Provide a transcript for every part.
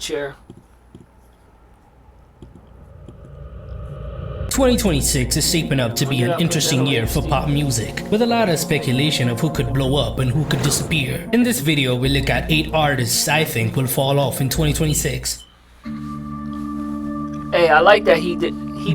chair. 2026 is shaping up to be an interesting year for pop music, with a lot of speculation of who could blow up and who could disappear. In this video, we look at 8 artists I think will fall off in 2026. Hey, I like that he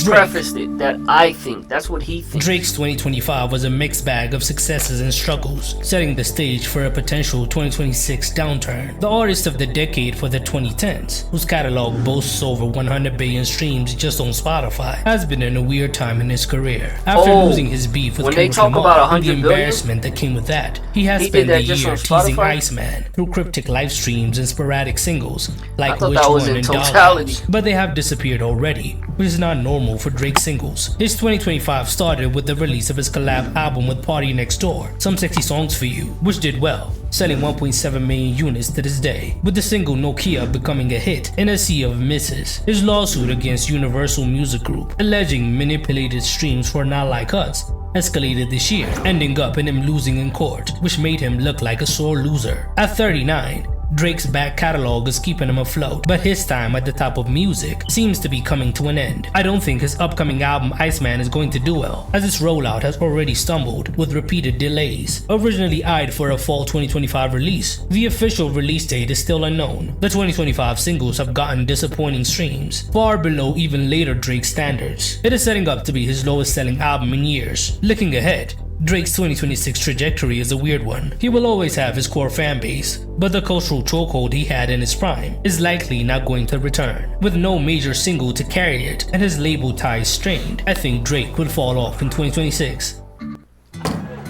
prefaced it that I think. That's what he thinks. Drake's 2025 was a mixed bag of successes and struggles, setting the stage for a potential 2026 downturn. The artist of the decade for the 2010s, whose catalog boasts over 100 billion streams just on Spotify, has been in a weird time in his career. After losing his beef with Kendrick Lamar and the embarrassment that came with that, he has spent the year teasing Iceman through cryptic live streams and sporadic singles like Which One and Doghouse, but they have disappeared already, which is not normal for Drake singles. His 2025 started with the release of his collab album with Party Next Door, Some Sexy Songs for You, which did well, selling 1.7 million units to this day, with the single Nokia becoming a hit in a sea of misses. His lawsuit against Universal Music Group, alleging manipulated streams for Not Like Us, escalated this year, ending up in him losing in court, which made him look like a sore loser. At 39, Drake's back catalog is keeping him afloat, but his time at the top of music seems to be coming to an end. I don't think his upcoming album Iceman is going to do well, as its rollout has already stumbled with repeated delays. Originally eyed for a fall 2025 release, the official release date is still unknown. The 2025 singles have gotten disappointing streams, far below even later Drake standards. It is setting up to be his lowest selling album in years. Looking ahead, Drake's 2026 trajectory is a weird one. He will always have his core fan base, but the cultural chokehold he had in his prime is likely not going to return. With no major single to carry it and his label ties strained, I think Drake will fall off in 2026.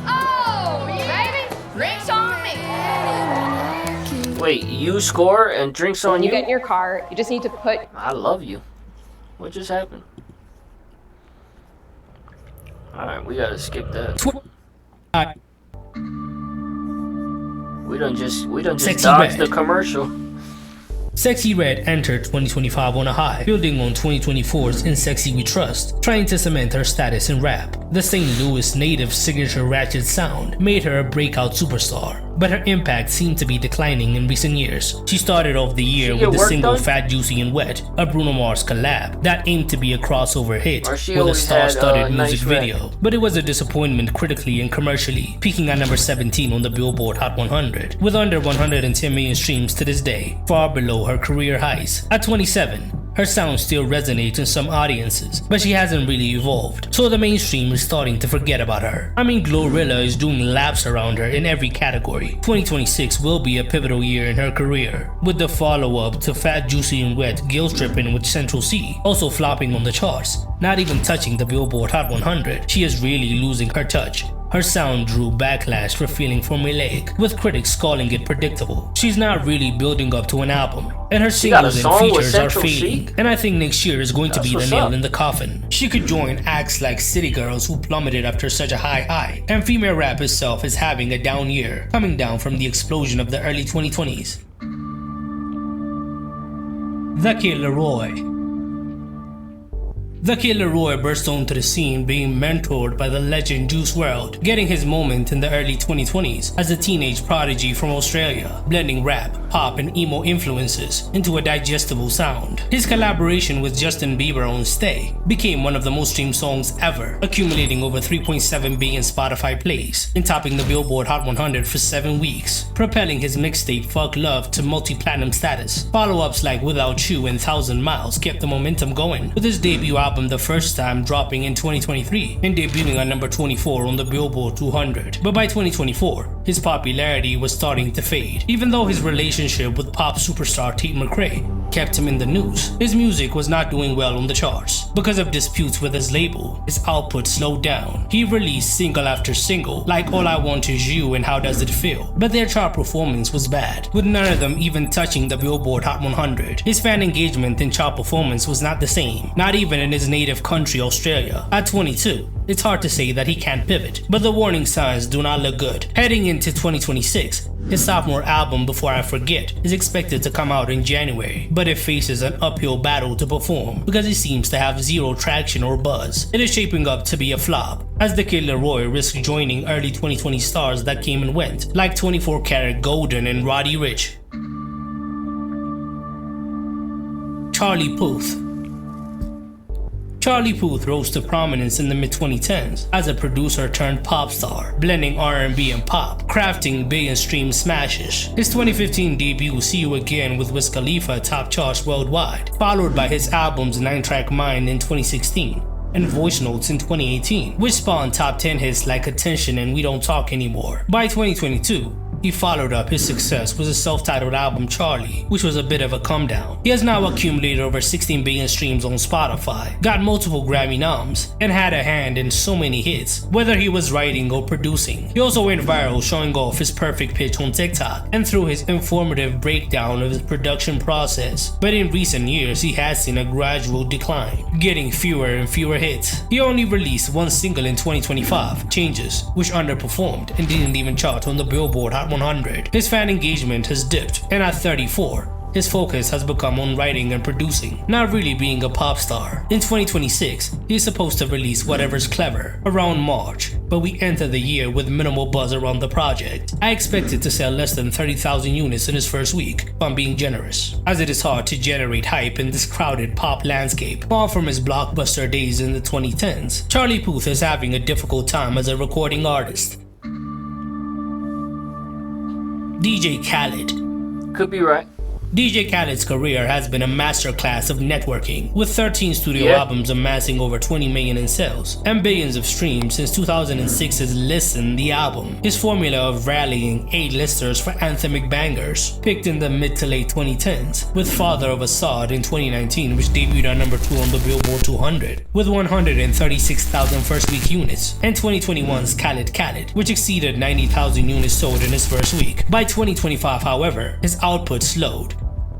Oh, baby, drinks on me. Wait, you score and drinks on you? You get in your car, you just need to put... I love you. What just happened? Alright, we gotta skip that. We done just dodged the commercial. Sexy Red entered 2025 on a high, building on 2024's In Sexy We Trust, trying to cement her status in rap. The St. Louis native signature ratchet sound made her a breakout superstar, but her impact seemed to be declining in recent years. She started off the year with the single Fat, Juicy and Wet, a Bruno Mars collab that aimed to be a crossover hit with a star-studded music video, but it was a disappointment critically and commercially, peaking at number 17 on the Billboard Hot 100, with under 110 million streams to this day, far below her career highs. At 27, her sound still resonates in some audiences, but she hasn't really evolved, so the mainstream is starting to forget about her. I mean, Glorilla is doing laps around her in every category. 2026 will be a pivotal year in her career, with the follow-up to Fat, Juicy and Wet, Guilt Trippin' with Central C also flopping on the charts, not even touching the Billboard Hot 100. She is really losing her touch. Her sound drew backlash for feeling formulaic, with critics calling it predictable. She's not really building up to an album, and her singles and features are fading, and I think next year is going to be the nail in the coffin. She could join acts like City Girls, who plummeted after such a high high, and female rap itself is having a down year, coming down from the explosion of the early 2020s. The Kid Laroi. The Kid Laroi burst onto the scene being mentored by the legend Juice WRLD, getting his moment in the early 2020s as a teenage prodigy from Australia, blending rap, pop and emo influences into a digestible sound. His collaboration with Justin Bieber on Stay became one of the most streamed songs ever, accumulating over 3.7 billion Spotify plays and topping the Billboard Hot 100 for 7 weeks, propelling his mixtape Fuck Love to multi-platinum status. Follow-ups like Without You and 1,000 Miles kept the momentum going, with his debut album the first time dropping in 2023 and debuting at number 24 on the Billboard 200. But by 2024, his popularity was starting to fade. Even though his relationship with pop superstar Tate McRae kept him in the news, his music was not doing well on the charts. Because of disputes with his label, his output slowed down. He released single after single, like All I Want Is You and How Does It Feel, but their chart performance was bad, with none of them even touching the Billboard Hot 100. His fan engagement and chart performance was not the same, not even in his native country, Australia. At 22, it's hard to say that he can't pivot, but the warning signs do not look good. Heading into 2026, his sophomore album Before I Forget is expected to come out in January, but it faces an uphill battle to perform because it seems to have zero traction or buzz. It is shaping up to be a flop, as the Kid Laroi risks joining early 2020 stars that came and went, like 24 Karat Golden and Roddy Ricch. Charlie Puth. Charlie Puth rose to prominence in the mid-2010s as a producer turned pop star, blending R&B and pop, crafting billion-stream smashes. His 2015 debut See You Again with Wiz Khalifa topped charts worldwide, followed by his albums 9-Track Mind in 2016 and Voice Notes in 2018, which spawned top 10 hits like Attention and We Don't Talk Anymore. By 2022, he followed up his success with his self-titled album Charlie, which was a bit of a come down. He has now accumulated over 16 billion streams on Spotify, got multiple Grammy noms, and had a hand in so many hits, whether he was writing or producing. He also went viral showing off his perfect pitch on TikTok and through his informative breakdown of his production process. But in recent years, he has seen a gradual decline, getting fewer and fewer hits. He only released one single in 2025, Changes, which underperformed and didn't even chart on the Billboard Hot 100. His fan engagement has dipped, and at 34, his focus has become on writing and producing, not really being a pop star. In 2026, he is supposed to release Whatever's Clever around March, but we enter the year with minimal buzz around the project. I expect it to sell less than 30,000 units in his first week, if I'm being generous, as it is hard to generate hype in this crowded pop landscape. Far from his blockbuster days in the 2010s, Charlie Puth is having a difficult time as a recording artist. DJ Khaled. Could be right. DJ Khaled's career has been a masterclass of networking, with 13 studio albums amassing over 20 million in sales and billions of streams since 2006's Listen, the album. His formula of rallying A-listers for anthemic bangers, picked in the mid to late 2010s, with Father of Assad in 2019, which debuted at number 2 on the Billboard 200, with 136,000 first-week units, and 2021's Khaled, which exceeded 90,000 units sold in his first week. By 2025, however, his output slowed.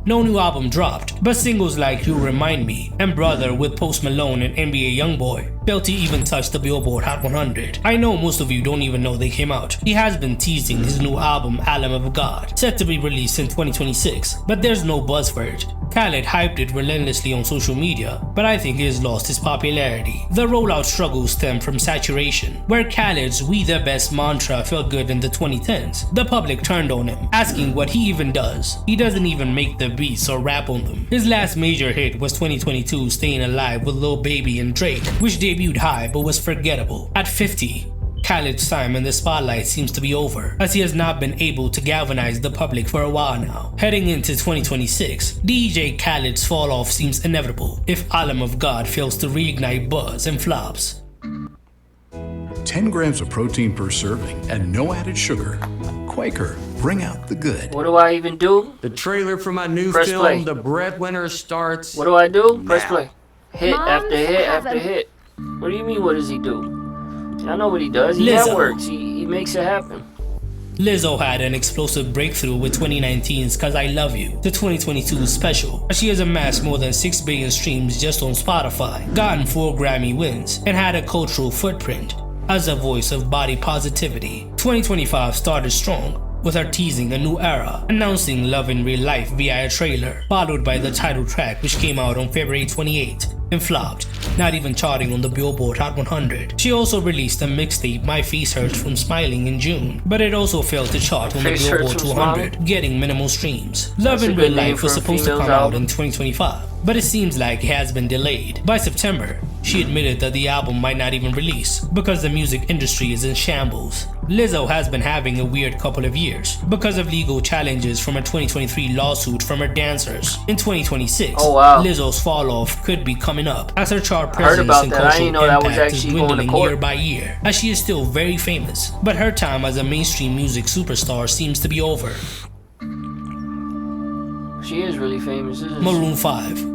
No new album dropped, but singles like You Remind Me and Brother with Post Malone and NBA Youngboy failed to even touch the Billboard Hot 100. I know most of you don't even know they came out. He has been teasing his new album Lamb of God, set to be released in 2026, but there's no buzz for it. Khaled hyped it relentlessly on social media, but I think he has lost his popularity. The rollout struggles stem from saturation, where Khaled's "We the Best" mantra felt good in the 2010s. The public turned on him, asking what he even does. He doesn't even make the beats or rap on them. His last major hit was 2022's Staying Alive with Lil Baby and Drake, which debuted high but was forgettable. At 50, Khaled's time in the spotlight seems to be over, as he has not been able to galvanize the public for a while now. Heading into 2026, DJ Khaled's fall off seems inevitable if Lamb of God fails to reignite buzz and flops. 10 grams of protein per serving and no added sugar. Quaker, bring out the good. What do I even do? The trailer for my new Press film, play. The Breadwinner, starts. What do I do? now. Press play. Hit Moms after hit have after a- hit. What do you mean, what does he do? I know what he does. He Lizzo. networks. He makes it happen. Lizzo had an explosive breakthrough with 2019's Cause I Love You, the 2022 special. She has amassed more than 6 billion streams just on Spotify, gotten 4 Grammy wins, and had a cultural footprint as a voice of body positivity. 2025 started strong, with her teasing a new era, announcing Love in Real Life via a trailer, followed by the title track, which came out on February 28th and flopped, not even charting on the Billboard Hot 100. She also released a mixtape, My Face Hurts from Smiling, in June, but it also failed to chart on the Face Hurts Billboard from 200, Smiling? getting minimal streams. Love That's a in good Real name Life was for a supposed to female's come out album. in 2025, but it seems like it has been delayed. By September, she admitted that the album might not even release because the music industry is in shambles. Lizzo has been having a weird couple of years because of legal challenges from a 2023 lawsuit from her dancers. In 2026, Oh, wow. Lizzo's fall off could be coming up as her chart I heard presence about and that. I cultural didn't know that was impact is actually going to dwindling court. year by year, as she is still very famous, but her time as a mainstream music superstar seems to be over. She is really famous, isn't she? Maroon 5.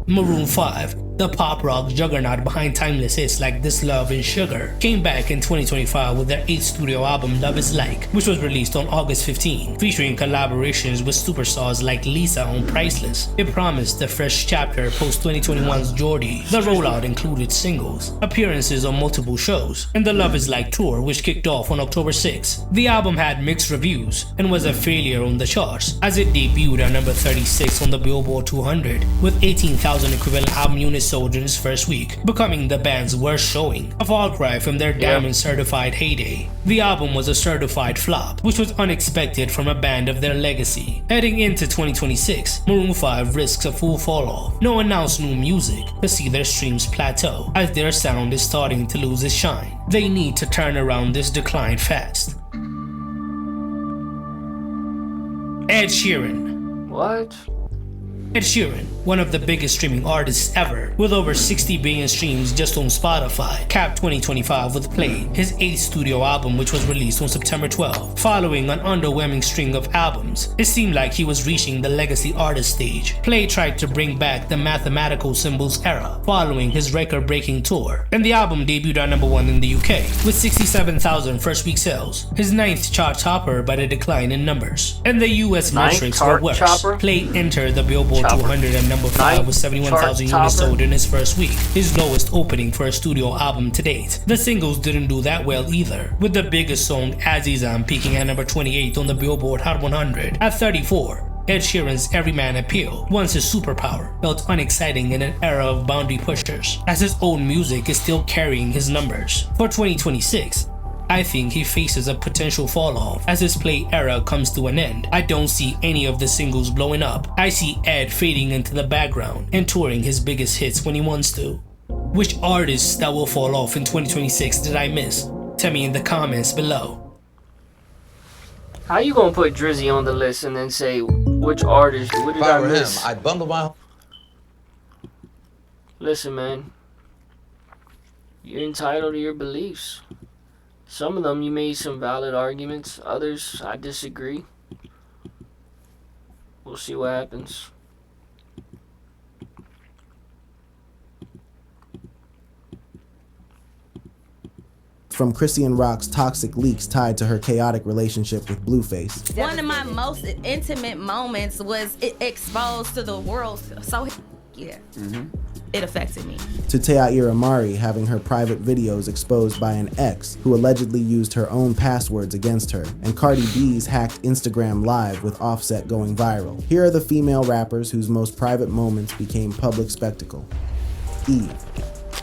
Maroon 5, the pop rock juggernaut behind timeless hits like This Love and Sugar, came back in 2025 with their 8th studio album Love Is Like, which was released on August 15, featuring collaborations with superstars like Lisa on Priceless. It promised a fresh chapter post 2021's Geordie. The rollout included singles, appearances on multiple shows, and the Love Is Like tour, which kicked off on October 6. The album had mixed reviews and was a failure on the charts, as it debuted at number 36 on the Billboard 200 with 18,000 equivalent album units sold in its first week, becoming the band's worst showing, a far cry from their diamond-certified heyday. The album was a certified flop, which was unexpected from a band of their legacy. Heading into 2026, Maroon 5 risks a full fall-off. No announced new music to see their streams plateau, as their sound is starting to lose its shine. They need to turn around this decline fast. Ed Sheeran. What? Ed Sheeran, one of the biggest streaming artists ever, with over 60 billion streams just on Spotify, capped 2025 with Play, his 8th studio album, which was released on September 12. Following an underwhelming string of albums, it seemed like he was reaching the legacy artist stage. Play tried to bring back the mathematical symbols era, following his record-breaking tour, and the album debuted at #1 in the UK, with 67,000 first-week sales, his 9th chart topper by the decline in numbers. And the US metrics were worse. Play entered the Billboard 200 at number 5 with 71,000 units sold in his first week, his lowest opening for a studio album to date. The singles didn't do that well either, with the biggest song Azizam peaking at number 28 on the Billboard Hot 100. At 34, Ed Sheeran's everyman appeal, once his superpower, felt unexciting in an era of boundary pushers, as his own music is still carrying his numbers. For 2026, I think he faces a potential fall-off as his Play era comes to an end. I don't see any of the singles blowing up. I see Ed fading into the background and touring his biggest hits when he wants to. Which artists that will fall off in 2026 did I miss? Tell me in the comments below. How you gonna put Drizzy on the list and then say which artist? What did I miss? I'd bundle my... Listen, man. You're entitled to your beliefs. Some of them you made some valid arguments. Others I disagree. We'll see what happens. From Christian Rock's toxic leaks tied to her chaotic relationship with Blueface. One of my most intimate moments was exposed to the world. So, yeah. It affected me. To Teaira Mari having her private videos exposed by an ex who allegedly used her own passwords against her, and Cardi B's hacked Instagram Live with Offset going viral. Here are the female rappers whose most private moments became public spectacle. Eve.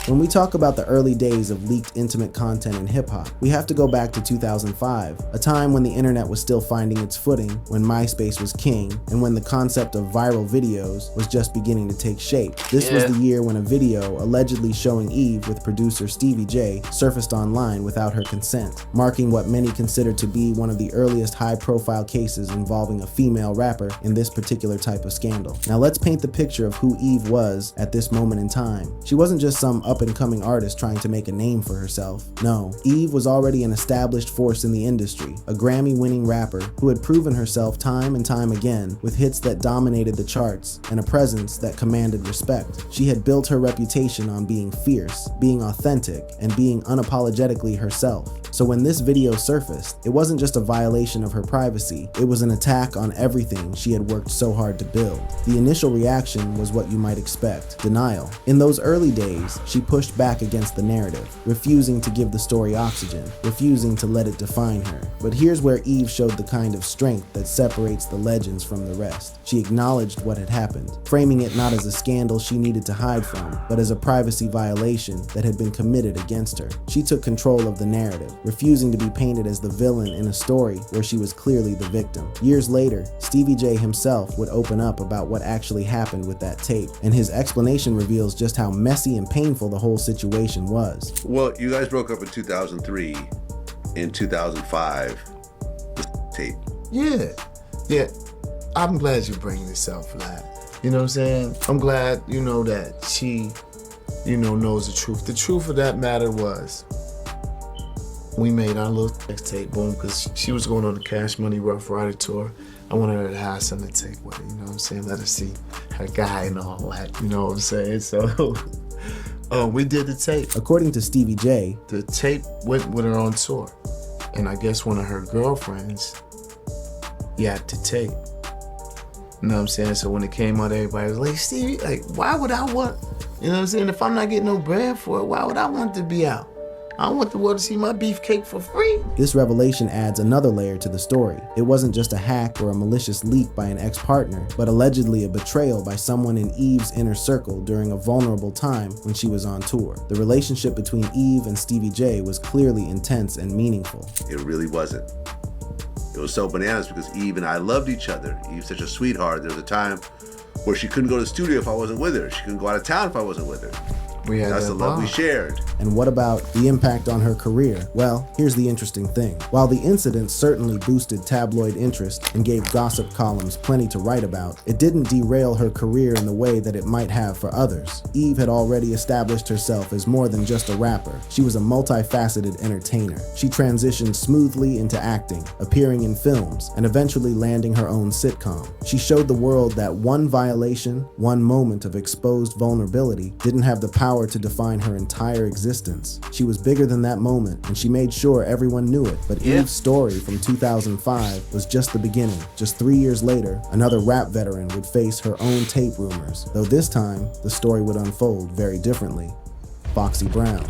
When we talk about the early days of leaked intimate content in hip-hop, we have to go back to 2005, a time when the internet was still finding its footing, when MySpace was king, and when the concept of viral videos was just beginning to take shape. This was the year when a video allegedly showing Eve with producer Stevie J surfaced online without her consent, marking what many consider to be one of the earliest high-profile cases involving a female rapper in this particular type of scandal. Now let's paint the picture of who Eve was at this moment in time. She wasn't just some up-and-coming artist trying to make a name for herself. No, Eve was already an established force in the industry, a Grammy-winning rapper who had proven herself time and time again with hits that dominated the charts and a presence that commanded respect. She had built her reputation on being fierce, being authentic, and being unapologetically herself. So when this video surfaced, it wasn't just a violation of her privacy, it was an attack on everything she had worked so hard to build. The initial reaction was what you might expect: denial. In those early days, she pushed back against the narrative, refusing to give the story oxygen, refusing to let it define her. But here's where Eve showed the kind of strength that separates the legends from the rest. She acknowledged what had happened, framing it not as a scandal she needed to hide from, but as a privacy violation that had been committed against her. She took control of the narrative, refusing to be painted as the villain in a story where she was clearly the victim. Years later, Stevie J himself would open up about what actually happened with that tape, and his explanation reveals just how messy and painful the whole situation was. Well, you guys broke up in 2003. In 2005, the tape. Yeah. I'm glad you're bringing this up, Vlad. You know what I'm saying? I'm glad, that she, knows the truth. The truth of that matter was, we made our little sex tape, boom, because she was going on the Cash Money Rough Rider tour. I wanted her to have something to take with her, you know what I'm saying? Let her see her guy and all that, you know what I'm saying? So, we did the tape. According to Stevie J, the tape went with her on tour. And I guess one of her girlfriends yapped the tape. You know what I'm saying? So when it came out, everybody was like, Stevie, like, why would I want, you know what I'm saying? If I'm not getting no bread for it, why would I want it to be out? I want the world to see my beefcake for free. This revelation adds another layer to the story. It wasn't just a hack or a malicious leak by an ex-partner, but allegedly a betrayal by someone in Eve's inner circle during a vulnerable time when she was on tour. The relationship between Eve and Stevie J was clearly intense and meaningful. It really wasn't. It was so bananas because Eve and I loved each other. Eve's such a sweetheart. There was a time where she couldn't go to the studio if I wasn't with her. She couldn't go out of town if I wasn't with her. That's the love we shared. And what about the impact on her career? Well, here's the interesting thing. While the incident certainly boosted tabloid interest and gave gossip columns plenty to write about, it didn't derail her career in the way that it might have for others. Eve had already established herself as more than just a rapper. She was a multifaceted entertainer. She transitioned smoothly into acting, appearing in films, and eventually landing her own sitcom. She showed the world that one violation, one moment of exposed vulnerability didn't have the power to define her entire existence. She was bigger than that moment, and she made sure everyone knew it. But Eve's story from 2005 was just the beginning. Just 3 years later, another rap veteran would face her own tape rumors, though this time, the story would unfold very differently. Foxy Brown.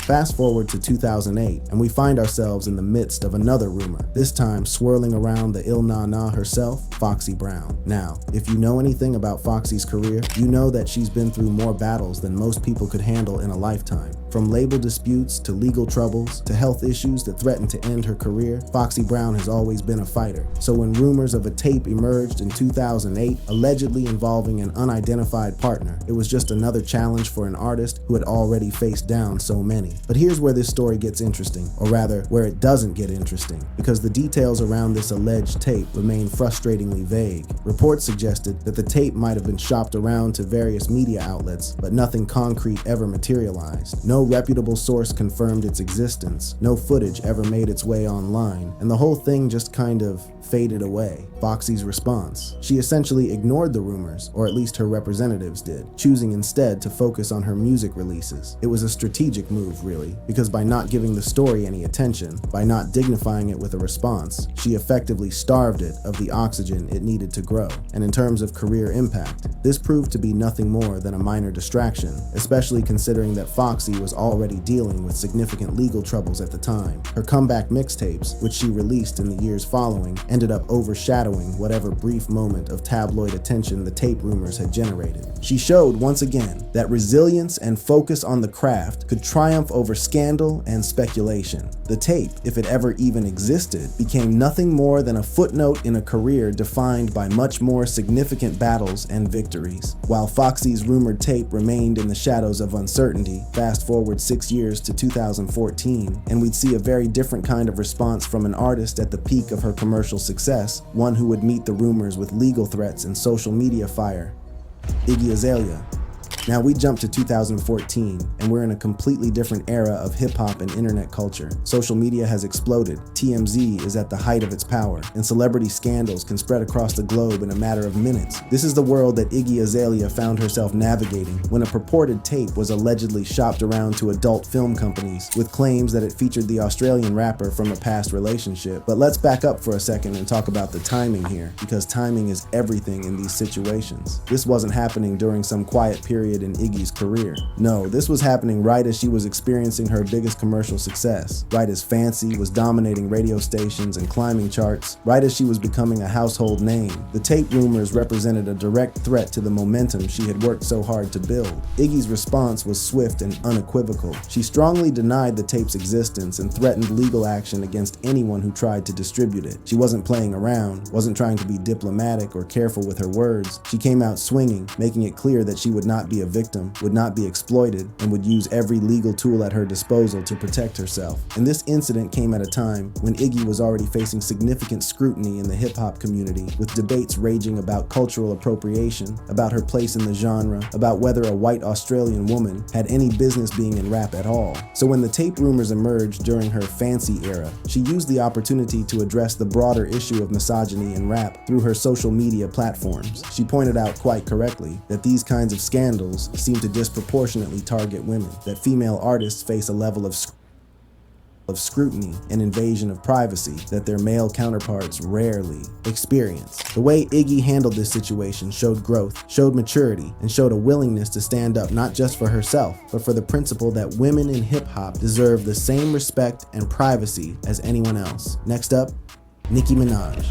Fast forward to 2008, and we find ourselves in the midst of another rumor, this time swirling around the Il Na Na herself, Foxy Brown. Now, if you know anything about Foxy's career, you know that she's been through more battles than most people could handle in a lifetime. From label disputes to legal troubles to health issues that threatened to end her career, Foxy Brown has always been a fighter. So when rumors of a tape emerged in 2008, allegedly involving an unidentified partner, it was just another challenge for an artist who had already faced down so many. But here's where this story gets interesting, or rather, where it doesn't get interesting, because the details around this alleged tape remain frustratingly vague. Reports suggested that the tape might have been shopped around to various media outlets, but nothing concrete ever materialized. No reputable source confirmed its existence, no footage ever made its way online, and the whole thing just kind of faded away. Foxy's response: she essentially ignored the rumors, or at least her representatives did, choosing instead to focus on her music releases. It was a strategic move, really, because by not giving the story any attention, by not dignifying it with a response, she effectively starved it of the oxygen it needed to grow. And in terms of career impact, this proved to be nothing more than a minor distraction, especially considering that Foxy was already dealing with significant legal troubles at the time. Her comeback mixtapes, which she released in the years following, ended up overshadowing whatever brief moment of tabloid attention the tape rumors had generated. She showed once again that resilience and focus on the craft could triumph over scandal and speculation. The tape, if it ever even existed, became nothing more than a footnote in a career defined by much more significant battles and victories. While Foxy's rumored tape remained in the shadows of uncertainty, fast forward 6 years to 2014, and we'd see a very different kind of response from an artist at the peak of her commercial success, one who would meet the rumors with legal threats and social media fire: Iggy Azalea. Now we jump to 2014, and we're in a completely different era of hip-hop and internet culture. Social media has exploded, TMZ is at the height of its power, and celebrity scandals can spread across the globe in a matter of minutes. This is the world that Iggy Azalea found herself navigating when a purported tape was allegedly shopped around to adult film companies with claims that it featured the Australian rapper from a past relationship. But let's back up for a second and talk about the timing here, because timing is everything in these situations. This wasn't happening during some quiet period in Iggy's career. No, this was happening right as she was experiencing her biggest commercial success, right as Fancy was dominating radio stations and climbing charts, right as she was becoming a household name. The tape rumors represented a direct threat to the momentum she had worked so hard to build. Iggy's response was swift and unequivocal. She strongly denied the tape's existence and threatened legal action against anyone who tried to distribute it. She wasn't playing around, wasn't trying to be diplomatic or careful with her words. She came out swinging, making it clear that she would not be a victim, would not be exploited, and would use every legal tool at her disposal to protect herself. And this incident came at a time when Iggy was already facing significant scrutiny in the hip-hop community, with debates raging about cultural appropriation, about her place in the genre, about whether a white Australian woman had any business being in rap at all. So when the tape rumors emerged during her Fancy era, she used the opportunity to address the broader issue of misogyny in rap through her social media platforms. She pointed out quite correctly that these kinds of scandals seem to disproportionately target women, that female artists face a level of of scrutiny and invasion of privacy that their male counterparts rarely experience. The way Iggy handled this situation showed growth, showed maturity, and showed a willingness to stand up not just for herself, but for the principle that women in hip-hop deserve the same respect and privacy as anyone else. Next up, Nicki Minaj.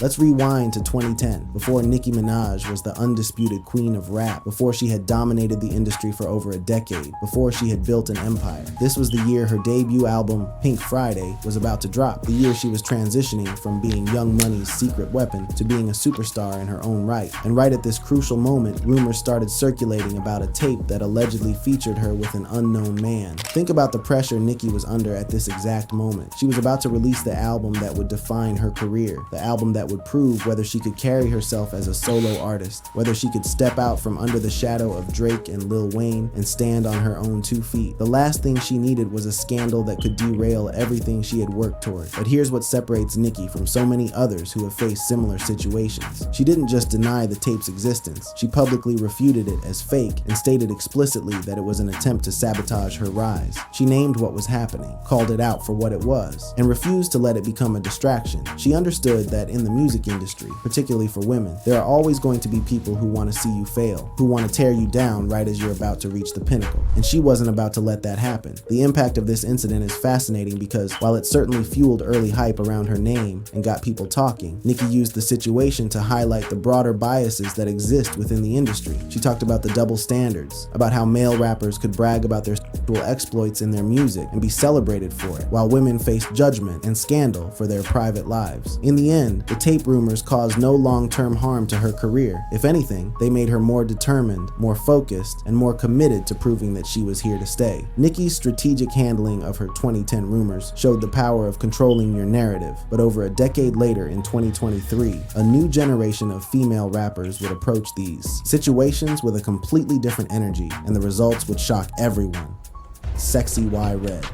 Let's rewind to 2010, before Nicki Minaj was the undisputed queen of rap, before she had dominated the industry for over a decade, before she had built an empire. This was the year her debut album, Pink Friday, was about to drop, the year she was transitioning from being Young Money's secret weapon to being a superstar in her own right. And right at this crucial moment, rumors started circulating about a tape that allegedly featured her with an unknown man. Think about the pressure Nicki was under at this exact moment. She was about to release the album that would define her career, the album that would prove whether she could carry herself as a solo artist, whether she could step out from under the shadow of Drake and Lil Wayne and stand on her own 2 feet. The last thing she needed was a scandal that could derail everything she had worked toward. But here's what separates Nicki from so many others who have faced similar situations. She didn't just deny the tape's existence, she publicly refuted it as fake and stated explicitly that it was an attempt to sabotage her rise. She named what was happening, called it out for what it was, and refused to let it become a distraction. She understood that in the music industry, particularly for women, there are always going to be people who want to see you fail, who want to tear you down right as you're about to reach the pinnacle. And she wasn't about to let that happen. The impact of this incident is fascinating because while it certainly fueled early hype around her name and got people talking, Nicki used the situation to highlight the broader biases that exist within the industry. She talked about the double standards, about how male rappers could brag about their sexual exploits in their music and be celebrated for it, while women faced judgment and scandal for their private lives. In the end, the tape rumors caused no long-term harm to her career. If anything, they made her more determined, more focused, and more committed to proving that she was here to stay. Nicki's strategic handling of her 2010 rumors showed the power of controlling your narrative, but over a decade later in 2023, a new generation of female rappers would approach these situations with a completely different energy, and the results would shock everyone. Sexy Y Red.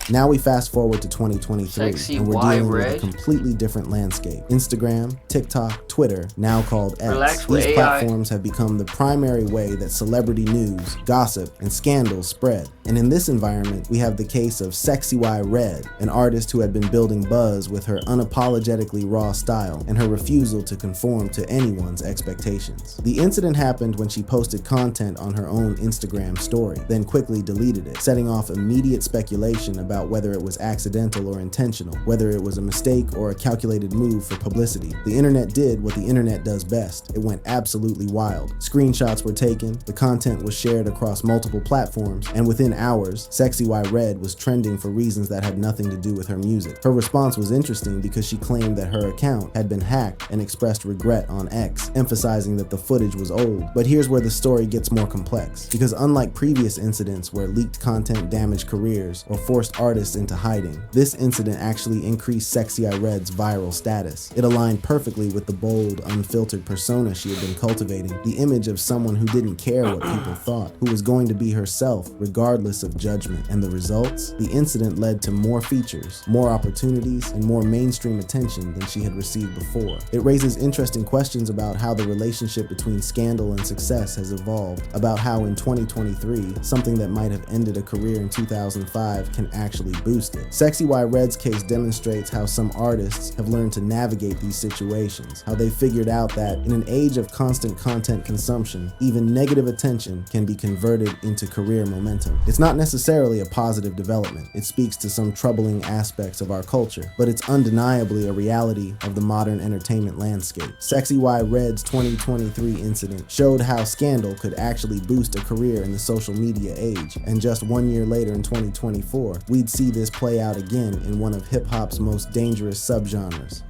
Now we fast forward to 2023, and we're dealing with a completely different landscape. Instagram, TikTok, Twitter, now called X. These platforms have become the primary way that celebrity news, gossip, and scandals spread. And in this environment, we have the case of Sexy Y Red, an artist who had been building buzz with her unapologetically raw style and her refusal to conform to anyone's expectations. The incident happened when she posted content on her own Instagram story, then quickly deleted it, setting off immediate speculation about whether it was accidental or intentional, whether it was a mistake or a calculated move for publicity. The internet did what the internet does best. It went absolutely wild. Screenshots were taken, the content was shared across multiple platforms, and within hours, Sexy Y Red was trending for reasons that had nothing to do with her music. Her response was interesting because she claimed that her account had been hacked and expressed regret on X, emphasizing that the footage was old. But here's where the story gets more complex, because unlike previous incidents where leaked content damaged careers or forced artists into hiding, this incident actually increased Sexy Y Red's viral status. It aligned perfectly with the bold, unfiltered persona she had been cultivating, the image of someone who didn't care what people thought, who was going to be herself regardless of judgment. And the results? The incident led to more features, more opportunities, and more mainstream attention than she had received before. It raises interesting questions about how the relationship between scandal and success has evolved, about how in 2023, something that might have ended a career in 2005 can actually boost it. Sexy Y Red's case demonstrates how some artists have learned to navigate these situations, how they figured out that in an age of constant content consumption, even negative attention can be converted into career momentum. It's not necessarily a positive development. It speaks to some troubling aspects of our culture, but it's undeniably a reality of the modern entertainment landscape. Sexy Y Red's 2023 incident showed how scandal could actually boost a career in the social media age, and just 1 year later in 2024, we'd see this play out again in one of hip-hop's most dangerous subgenres,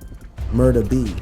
Murda B.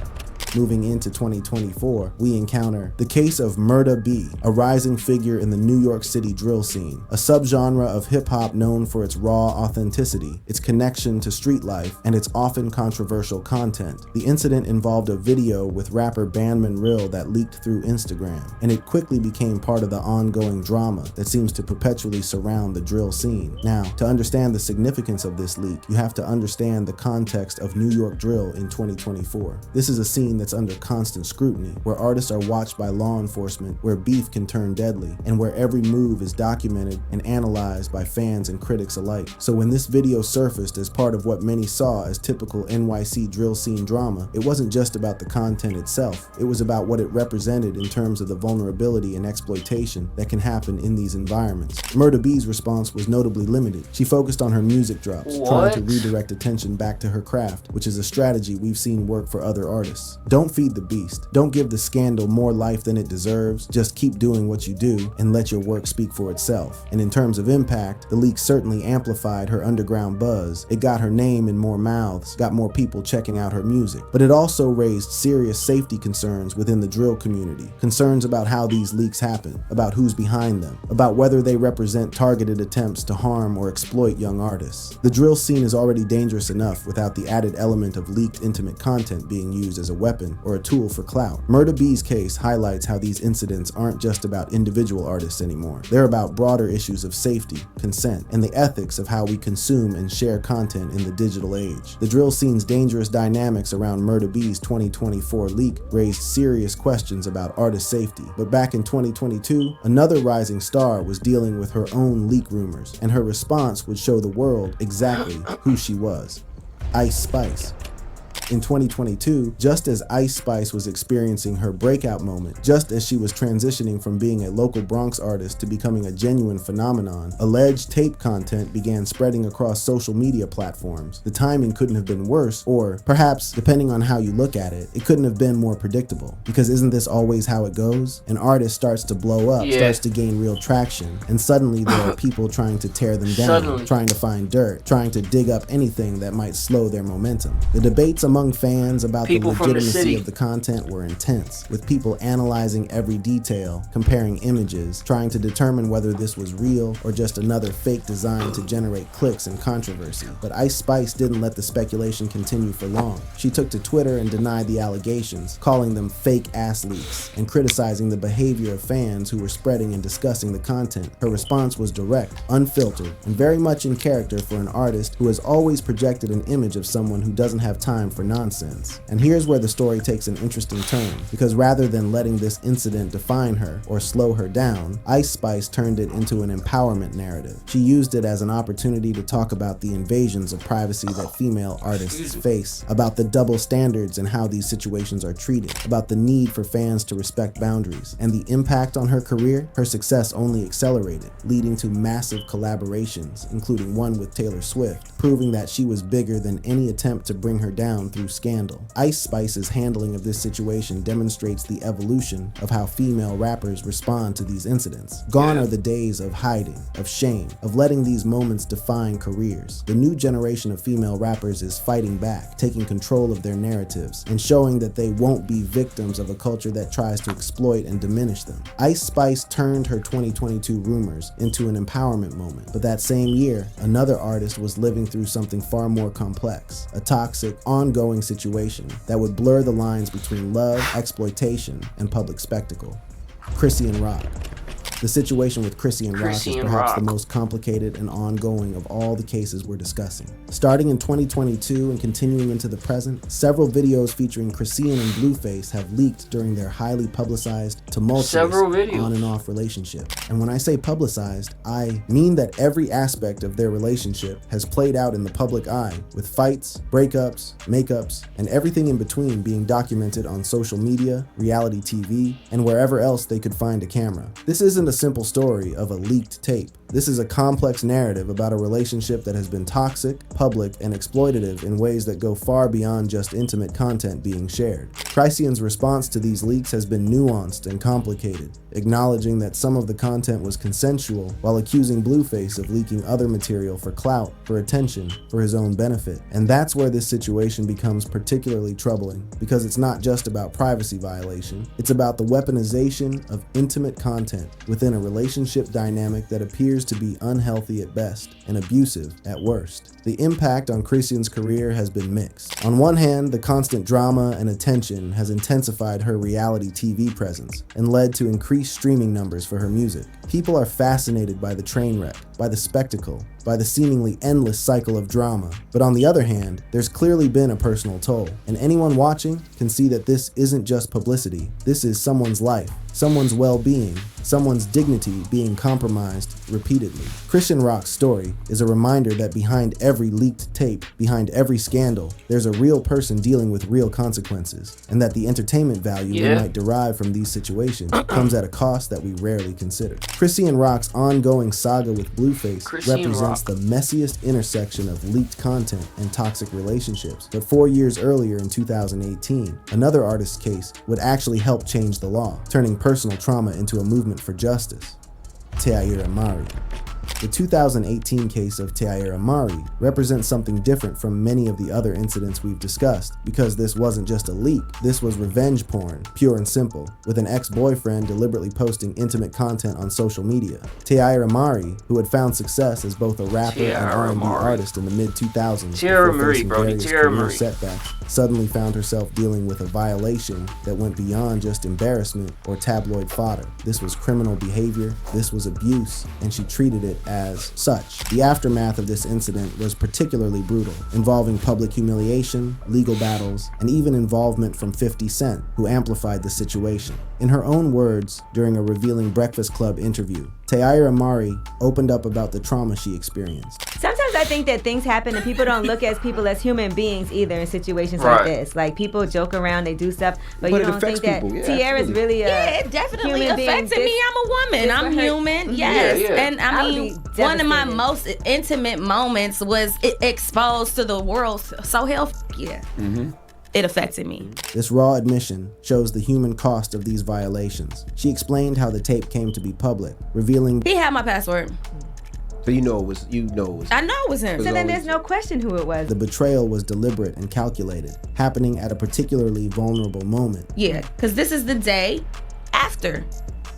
Moving into 2024, we encounter the case of Murda B, a rising figure in the New York City drill scene, a subgenre of hip-hop known for its raw authenticity, its connection to street life, and its often controversial content. The incident involved a video with rapper Bandman Rill that leaked through Instagram, and it quickly became part of the ongoing drama that seems to perpetually surround the drill scene. Now, to understand the significance of this leak, you have to understand the context of New York drill in 2024. This is a scene that's under constant scrutiny, where artists are watched by law enforcement, where beef can turn deadly, and where every move is documented and analyzed by fans and critics alike. So when this video surfaced as part of what many saw as typical NYC drill scene drama, it wasn't just about the content itself, it was about what it represented in terms of the vulnerability and exploitation that can happen in these environments. Murda B's response was notably limited. She focused on her music drops, trying to redirect attention back to her craft, which is a strategy we've seen work for other artists. Don't feed the beast. Don't give the scandal more life than it deserves. Just keep doing what you do and let your work speak for itself. And in terms of impact, the leak certainly amplified her underground buzz. It got her name in more mouths, got more people checking out her music. But it also raised serious safety concerns within the drill community. Concerns about how these leaks happen, about who's behind them, about whether they represent targeted attempts to harm or exploit young artists. The drill scene is already dangerous enough without the added element of leaked intimate content being used as a weapon or a tool for clout. Murda B's case highlights how these incidents aren't just about individual artists anymore. They're about broader issues of safety, consent, and the ethics of how we consume and share content in the digital age. The drill scene's dangerous dynamics around Murda B's 2024 leak raised serious questions about artist safety. But back in 2022, another rising star was dealing with her own leak rumors, and her response would show the world exactly who she was. Ice Spice. In 2022, just as Ice Spice was experiencing her breakout moment, just as she was transitioning from being a local Bronx artist to becoming a genuine phenomenon, alleged tape content began spreading across social media platforms. The timing couldn't have been worse, or perhaps, depending on how you look at it, it couldn't have been more predictable. Because isn't this always how it goes? An artist starts to blow up, starts to gain real traction, and suddenly there are people trying to tear them down, trying to find dirt, trying to dig up anything that might slow their momentum. The debates among fans about the legitimacy of the content were intense, with people analyzing every detail, comparing images, trying to determine whether this was real or just another fake designed to generate clicks and controversy. But Ice Spice didn't let the speculation continue for long. She took to Twitter and denied the allegations, calling them fake ass leaks, and criticizing the behavior of fans who were spreading and discussing the content. Her response was direct, unfiltered, and very much in character for an artist who has always projected an image of someone who doesn't have time for nonsense. And here's where the story takes an interesting turn, because rather than letting this incident define her or slow her down, Ice Spice turned it into an empowerment narrative. She used it as an opportunity to talk about the invasions of privacy that female artists face, about the double standards and how these situations are treated, about the need for fans to respect boundaries, and the impact on her career. Her success only accelerated, leading to massive collaborations, including one with Taylor Swift, proving that she was bigger than any attempt to bring her down through scandal. Ice Spice's handling of this situation demonstrates the evolution of how female rappers respond to these incidents. Gone are the days of hiding, of shame, of letting these moments define careers. The new generation of female rappers is fighting back, taking control of their narratives, and showing that they won't be victims of a culture that tries to exploit and diminish them. Ice Spice turned her 2022 rumors into an empowerment moment, but that same year, another artist was living through something far more complex, a toxic, ongoing situation that would blur the lines between love, exploitation, and public spectacle. Chrissy Rock. The situation with Chrissy Rock is perhaps the most complicated and ongoing of all the cases we're discussing. Starting in 2022 and continuing into the present, several videos featuring Chrissy and Blueface have leaked during their highly publicized, tumultuous, on and off relationship. And when I say publicized, I mean that every aspect of their relationship has played out in the public eye, with fights, breakups, makeups, and everything in between being documented on social media, reality TV, and wherever else they could find a camera. This isn't a simple story of a leaked tape. This is a complex narrative about a relationship that has been toxic, public, and exploitative in ways that go far beyond just intimate content being shared. Chrysian's response to these leaks has been nuanced and complicated, acknowledging that some of the content was consensual while accusing Blueface of leaking other material for clout, for attention, for his own benefit. And that's where this situation becomes particularly troubling, because it's not just about privacy violation, it's about the weaponization of intimate content with within a relationship dynamic that appears to be unhealthy at best and abusive at worst. The impact on Christian's career has been mixed. On one hand, the constant drama and attention has intensified her reality TV presence and led to increased streaming numbers for her music. People are fascinated by the train wreck, by the spectacle, by the seemingly endless cycle of drama. But on the other hand, there's clearly been a personal toll, and anyone watching can see that this isn't just publicity. This is someone's life, someone's well-being, someone's dignity being compromised repeatedly. Christian Rock's story is a reminder that behind every leaked tape, behind every scandal, there's a real person dealing with real consequences, and that the entertainment value we might derive from these situations comes at a cost that we rarely consider. Christian Rock's ongoing saga with Blueface represents the messiest intersection of leaked content and toxic relationships. But 4 years earlier in 2018, another artist's case would actually help change the law, turning personal trauma into a movement for justice. Taira Mari. The 2018 case of Taira Mari represents something different from many of the other incidents we've discussed, because this wasn't just a leak, this was revenge porn, pure and simple, with an ex-boyfriend deliberately posting intimate content on social media. Taira Mari, who had found success as both a rapper and R&B artist in the mid-2000s before facing various career setbacks, suddenly found herself dealing with a violation that went beyond just embarrassment or tabloid fodder. This was criminal behavior, this was abuse, and she treated it as such. The aftermath of this incident was particularly brutal, involving public humiliation, legal battles, and even involvement from 50 Cent, who amplified the situation. In her own words, during a revealing Breakfast Club interview, Taira Mari opened up about the trauma she experienced. Sometimes I think that things happen and people don't look at people as human beings either in situations like this. Like, people joke around, they do stuff, but you don't think that Tiara's really a it definitely human affected being. me. I'm a woman. I'm human. Yes. And I mean, one of my most intimate moments was exposed to the world. So hell, it affected me. This raw admission shows the human cost of these violations. She explained how the tape came to be public, revealing He had my password. So I know it was him. So then there's no question who it was. the betrayal was deliberate and calculated, happening at a particularly vulnerable moment. Yeah, because this is the day after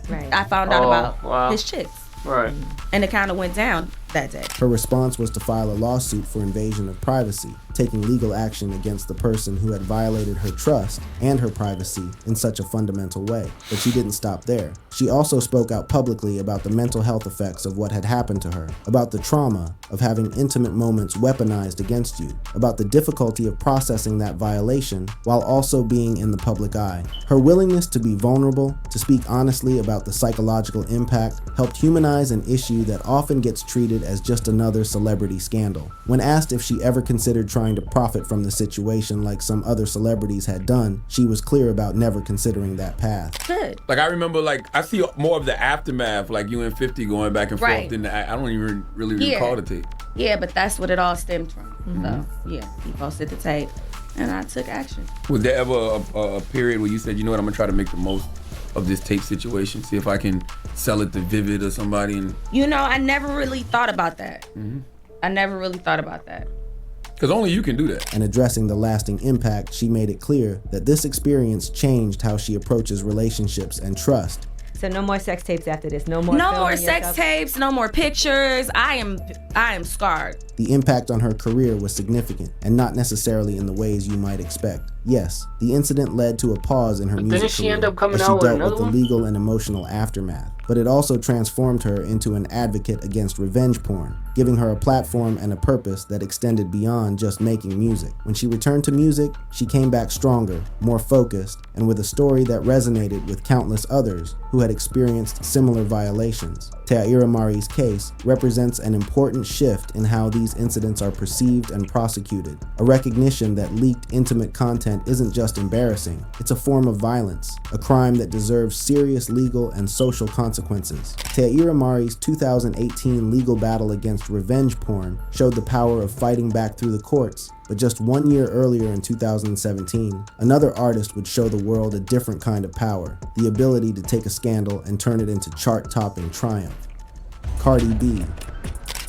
I found out about his chicks. Right. And it kind of went down that day. Her response was to file a lawsuit for invasion of privacy, taking legal action against the person who had violated her trust and her privacy in such a fundamental way. But she didn't stop there. She also spoke out publicly about the mental health effects of what had happened to her, about the trauma of having intimate moments weaponized against you, about the difficulty of processing that violation while also being in the public eye. Her willingness to be vulnerable, to speak honestly about the psychological impact, helped humanize an issue that often gets treated as just another celebrity scandal. When asked if she ever considered trying to profit from the situation like some other celebrities had done, she was clear about never considering that path. Good. Like, I remember, like, I see more of the aftermath, like you and 50 going back and forth. Than I don't even really recall the tape. Yeah, but that's what it all stemmed from. So, yeah, he posted the tape, and I took action. Was there ever a period where you said, you know what, I'm gonna try to make the most of this tape situation, see if I can sell it to Vivid or somebody? And you know, I never really thought about that. I never really thought about that. Because only you can do that. And addressing the lasting impact, she made it clear that this experience changed how she approaches relationships and trust. So no more sex tapes after this. No more sex tapes. No more pictures. I am scarred. The impact on her career was significant, and not necessarily in the ways you might expect. Yes, the incident led to a pause in her music career as she dealt with the legal and emotional aftermath. But it also transformed her into an advocate against revenge porn, giving her a platform and a purpose that extended beyond just making music. When she returned to music, she came back stronger, more focused, and with a story that resonated with countless others who had experienced similar violations. Taira Mari's case represents an important shift in how these incidents are perceived and prosecuted, a recognition that leaked intimate content isn't just embarrassing, it's a form of violence, a crime that deserves serious legal and social consequences. Taira Mari's 2018 legal battle against revenge porn showed the power of fighting back through the courts. But just 1 year earlier in 2017, another artist would show the world a different kind of power, the ability to take a scandal and turn it into chart-topping triumph. Cardi B.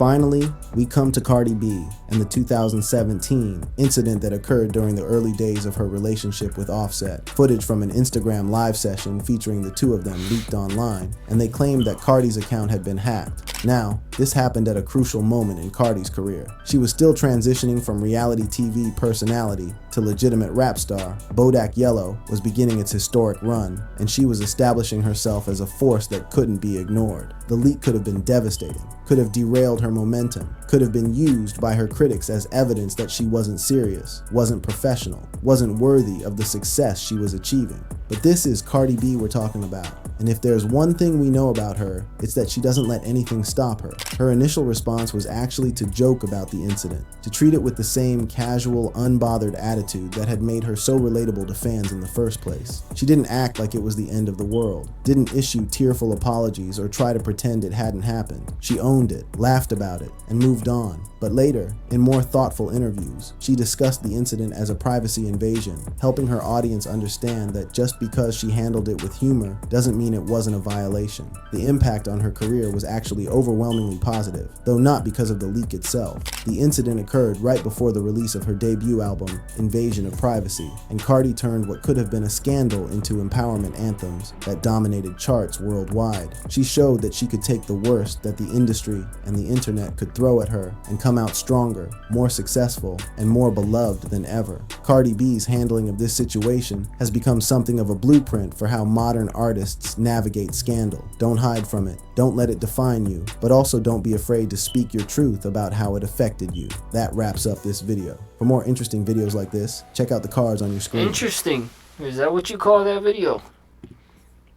Finally, we come to Cardi B and the 2017 incident that occurred during the early days of her relationship with Offset. Footage from an Instagram live session featuring the two of them leaked online, and they claimed that Cardi's account had been hacked. Now, this happened at a crucial moment in Cardi's career. She was still transitioning from reality TV personality to legitimate rap star. Bodak Yellow was beginning its historic run, and she was establishing herself as a force that couldn't be ignored. The leak could have been devastating, could have derailed her momentum, could have been used by her critics as evidence that she wasn't serious, wasn't professional, wasn't worthy of the success she was achieving. But this is Cardi B we're talking about. And if there's one thing we know about her, it's that she doesn't let anything stop her. Her initial response was actually to joke about the incident, to treat it with the same casual, unbothered attitude that had made her so relatable to fans in the first place. She didn't act like it was the end of the world, didn't issue tearful apologies or try to pretend it hadn't happened. She owned it, laughed about it, and moved on. But later, in more thoughtful interviews, she discussed the incident as a privacy invasion, helping her audience understand that just because she handled it with humor doesn't mean it wasn't a violation. The impact on her career was actually overwhelmingly positive, though not because of the leak itself. The incident occurred right before the release of her debut album, Invasion of Privacy, and Cardi turned what could have been a scandal into empowerment anthems that dominated charts worldwide. She showed that she could take the worst that the industry and the internet could throw at her and come out stronger, more successful, and more beloved than ever. Cardi B's handling of this situation has become something of a blueprint for how modern artists navigate scandal. Don't hide from it, don't let it define you, but also don't be afraid to speak your truth about how it affected you. That wraps up this video. For more interesting videos like this, check out the cards on your screen. Interesting. Is that what you call that video?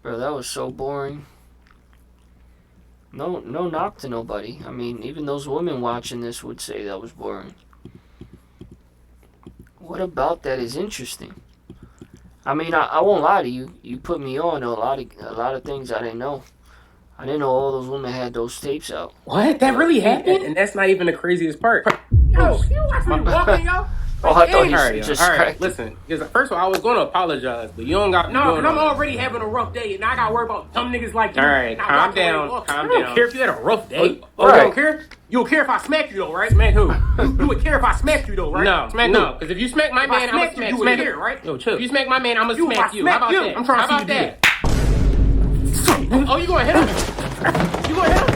Bro, that was so boring. No knock to nobody. I mean, even those women watching this would say that was boring. What about that is interesting? I mean, I won't lie to you. You put me on to a lot of things I didn't know. I didn't know all those women had those tapes out. What? That really happened? And that's not even the craziest part. Yo, you watch me walking, yo? Oh, I thought you just all right, listen. Because first of all, I was going to apologize, but you don't got. No, because I'm already having a rough day, and I got to worry about dumb niggas like you. All right, calm down. I don't care if you had a rough day. Oh, right. You don't care? You would care if I smack you though, right? Smack who? You would care if I smack you though, right? No, smack no. Because if you smack my man, I'm gonna smack you. You would care, right? Yo, chill. If you smack my man, I'm gonna smack you. How about that? I'm trying to see that. Oh, you gonna hit him? You gonna hit him?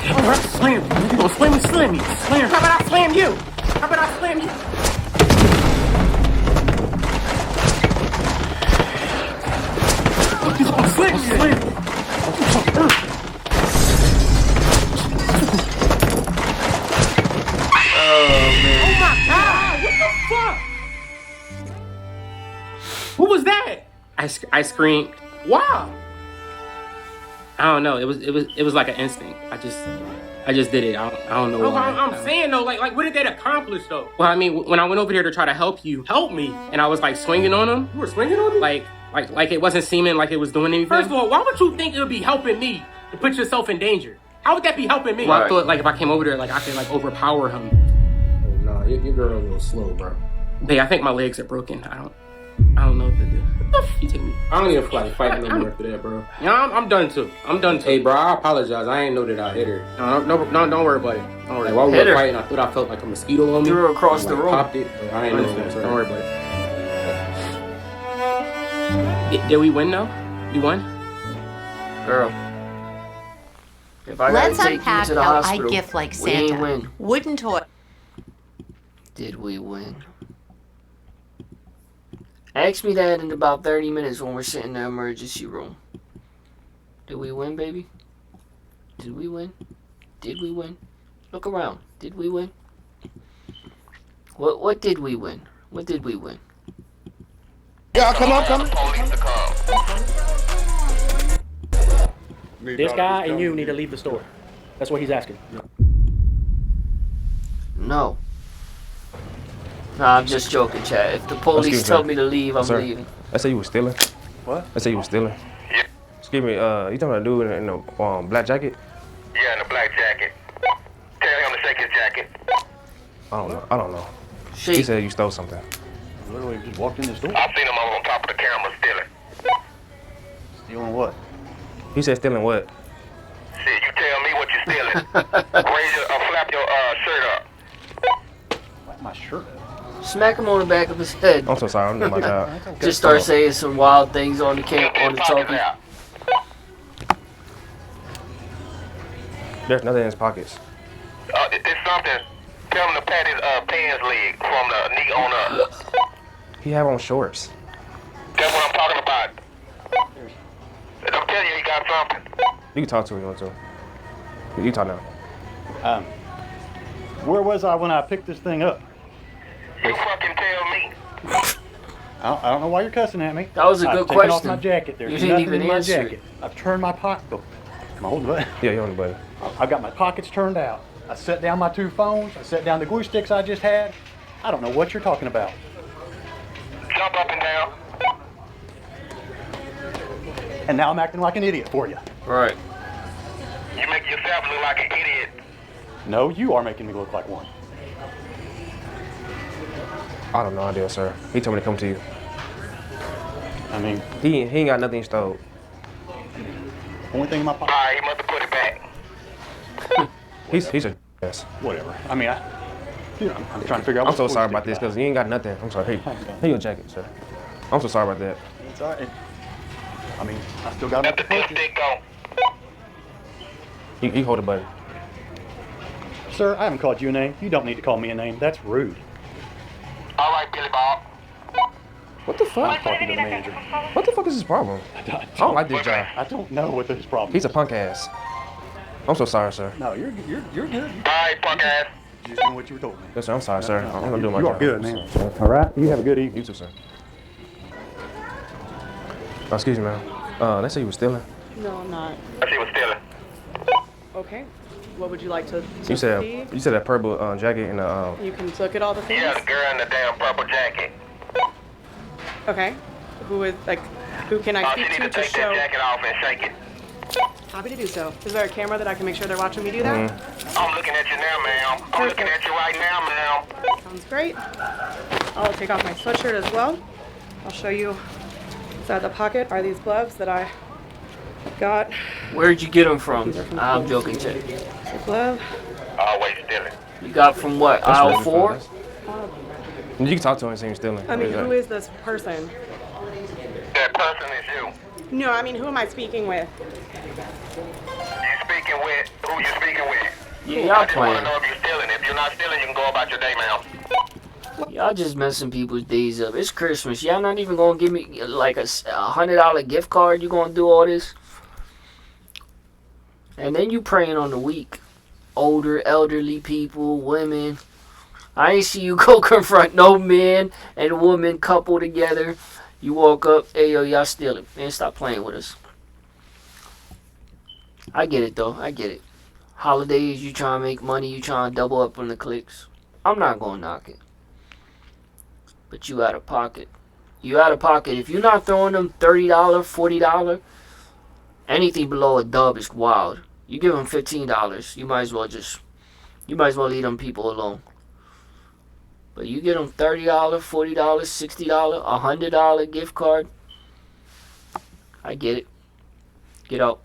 Alright, slam you. You gonna slam me? Slam me. Slam. How about I slam you? How about I slam you? He's gonna slam me. Slam. Oh, man. Oh, my God. What the fuck? Who was that? I screamed. Wow. I don't know. It was like an instinct. I just did it. I don't know why. I'm saying though, like what did that accomplish though? Well, I mean, when I went over there to try to help me, and I was like swinging on him. You were swinging on me? Like it wasn't seeming like it was doing anything. First of all, why would you think it would be helping me to put yourself in danger? How would that be helping me? Well, I thought like if I came over there, like I could like overpower him. Oh no, your girl a little slow, bro. Hey, I think my legs are broken. I don't know what to do. You take me. I don't even feel like fighting anymore after that, bro. Yeah, I'm done too. I'm done too. Hey, bro, I apologize. I ain't know that I hit her. No, don't worry about it. Don't worry. Like, while we were fighting, I thought I felt like a mosquito on me. You were across the room. Popped it. I ain't know that. Don't worry about it. Did we win though? We won? Girl. If I gotta take you to the hospital, I gift like we ain't Santa. win. Wooden toy. Did we win? Ask me that in about 30 minutes when we're sitting in the emergency room. Did we win, baby? Did we win? Did we win? Look around. Did we win? What did we win? What did we win? Yeah, come on. This guy and you need to leave the store. That's what he's asking. No. Nah, I'm just joking, Chad. If the police tell me to leave, I'm leaving. I say you was stealing. What? I say you was stealing. Yeah. Excuse me, you talking about a dude in a black jacket? Yeah, in a black jacket. Tell him to shake his jacket. I don't know. Shake. He said you stole something. Literally just walked in the store. I seen him on top of the camera stealing. Stealing what? He said stealing what? Shit, you tell me what you're stealing. Flap your shirt up. Flap my shirt up? Smack him on the back of his head. I'm so sorry. I'm doing my job. Just start saying some wild things on the talkie. There's nothing in his pockets. It's something. Tell him to pat his pants leg from the knee on up. He have on shorts. That's what I'm talking about. I'm telling you, he got something. You can talk to him if you want to. You talk now. Where was I when I picked this thing up? You fucking tell me. I don't know why you're cussing at me. That was a good I've taken question. off my jacket. There's You didn't nothing even in my answer jacket. I've turned my pocketbook. Am I holding the button? Yeah, you're on the button. I've got my pockets turned out. I set down my 2 phones. I set down the glue sticks I just had. I don't know what you're talking about. Jump up and down. And now I'm acting like an idiot for you. Right. You make yourself look like an idiot. No, you are making me look like one. I don't know idea, sir. He told me to come to you. I mean, he ain't got nothing stole. Only thing in my pocket. Alright, he must have put it back. He's a ass. Whatever. I mean, I'm trying to figure out. I'm so sorry about this because he ain't got nothing. I'm sorry. Hey, your jacket, sir. I'm so sorry about that. It's alright. I mean, I still got enough to purchase. You hold the button. Sir, I haven't called you a name. You don't need to call me a name. That's rude. All right, Billy Bob. What the fuck? I'm talking to the manager. What the fuck is his problem? I don't like this guy. I don't know what his problem is. He's a punk ass. I'm so sorry, sir. No, you're good. All right, punk ass. Just doing what you were told me. Yes, sir. I'm sorry, sir. I'm gonna do my job. You are good, man. All right. You have a good evening. You too, sir. Oh, excuse me, ma'am. They say you were stealing. No, I'm not. She was stealing. Okay. What would you like to You said see? that purple jacket and You can look at all the things? Yeah, the girl in the damn purple jacket. Okay. Who can I speak she need to take show? that jacket off and shake it. Happy to do so. Is there a camera that I can make sure they're watching me do that? I'm looking at you now, ma'am. I'm looking at you right now, ma'am. Sounds great. I'll take off my sweatshirt as well. I'll show you. Inside the pocket are these gloves that I got. Where'd you get them from? I'm joking, Jay. The glove. Always stealing. You got from what? Aisle 4? You can talk to him and say you're stealing. I mean, who is this person? That person is you. No, I mean, who am I speaking with? You speaking with? Who you speaking with? Yeah, y'all I just want playing. to know if you're stealing. If you're not stealing, you can go about your day, ma'am. Y'all just messing people's days up. It's Christmas. Y'all not even gonna give me like a $100 gift card. You gonna do all this? And then you preying on the weak. Older, elderly people, women. I ain't see you go confront no man and woman couple together. You walk up, hey yo, y'all stealing. Man, stop playing with us. I get it though, I get it. Holidays, you trying to make money, you trying to double up on the clicks. I'm not gonna knock it. But you out of pocket. You out of pocket. If you're not throwing them $30, $40, anything below a dub is wild. You give them $15, you might as well leave them people alone. But you get them $30, $40, $60, $100 gift card. I get it. Get out.